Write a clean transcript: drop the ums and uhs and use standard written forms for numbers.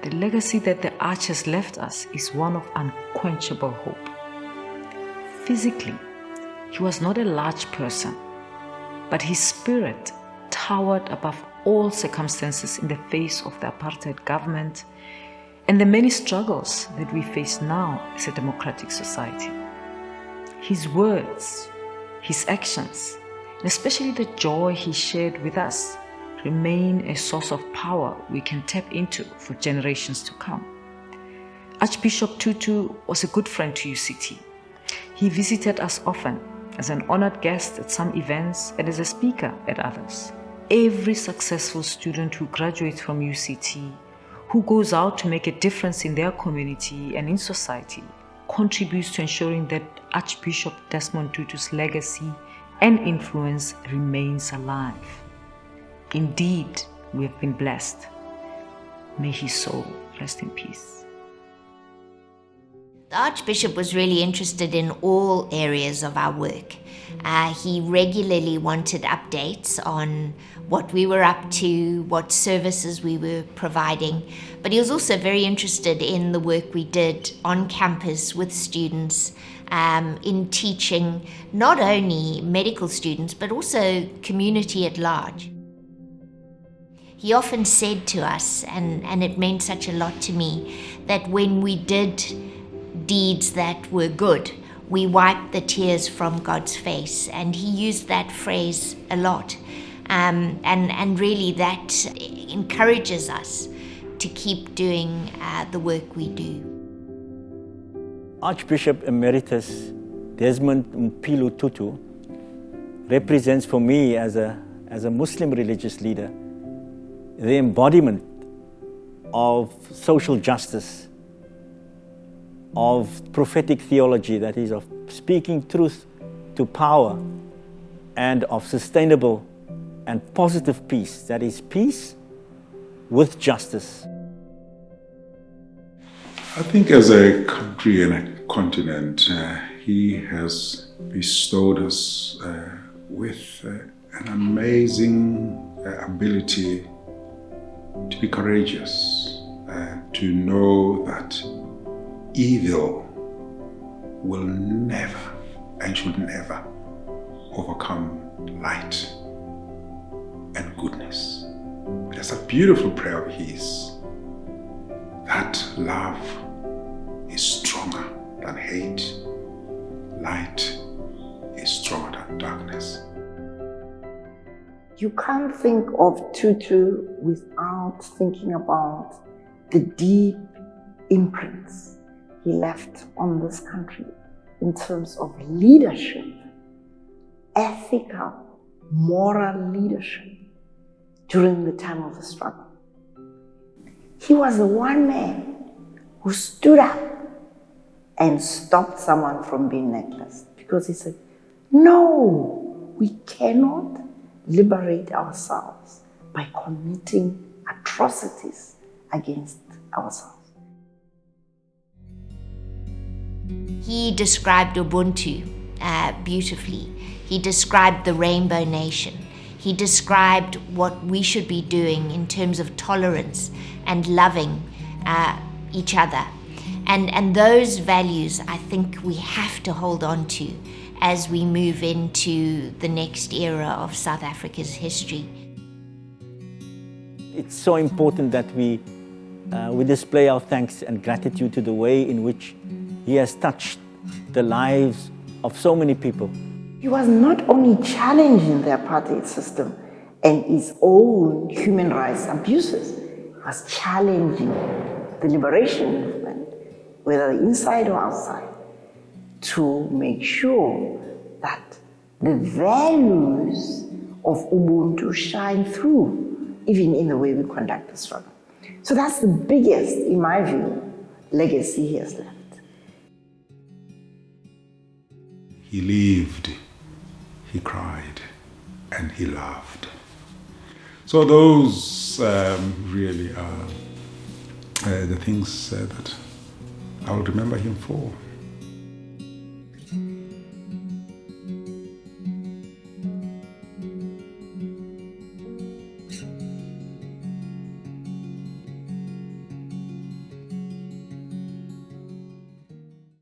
the legacy that the Arch has left us is one of unquenchable hope. Physically, he was not a large person, but his spirit towered above all circumstances in the face of the apartheid government and the many struggles that we face now as a democratic society. His words, his actions, and especially the joy he shared with us remain a source of power we can tap into for generations to come. Archbishop Tutu was a good friend to UCT. He visited us often as an honored guest at some events and as a speaker at others. Every successful student who graduates from UCT, who goes out to make a difference in their community and in society, contributes to ensuring that Archbishop Desmond Tutu's legacy and influence remains alive. Indeed, we have been blessed. May his soul rest in peace. The Archbishop was really interested in all areas of our work. He regularly wanted updates on what we were up to, what services we were providing, but he was also very interested in the work we did on campus with students, in teaching not only medical students but also community at large. He often said to us, and it meant such a lot to me, that when we did deeds that were good, we wiped the tears from God's face. And he used that phrase a lot. And really that encourages us to keep doing the work we do. Archbishop Emeritus Desmond Mpilo Tutu represents for me as a Muslim religious leader the embodiment of social justice, of prophetic theology, that is, of speaking truth to power, and of sustainable and positive peace, that is, peace with justice. I think as a country and a continent, he has bestowed us with an amazing ability to be courageous, to know that evil will never and should never overcome light and goodness. That's a beautiful prayer of his, that love is stronger than hate, light is stronger than darkness. You can't think of Tutu without thinking about the deep imprints he left on this country in terms of leadership, ethical, moral leadership during the time of the struggle. He was the one man who stood up and stopped someone from being necklaced, because he said, no, we cannot liberate ourselves by committing atrocities against ourselves. He described Ubuntu beautifully. He described the Rainbow Nation. He described what we should be doing in terms of tolerance and loving each other. And those values, I think we have to hold on to as we move into the next era of South Africa's history. It's so important that we display our thanks and gratitude to the way in which he has touched the lives of so many people. He was not only challenging the apartheid system and its own human rights abuses, he was challenging the liberation movement, whether inside or outside, to make sure that the values of Ubuntu shine through, even in the way we conduct the struggle. So that's the biggest, in my view, legacy he has left. He lived, he cried, and he loved. So those really are the things that I will remember him for.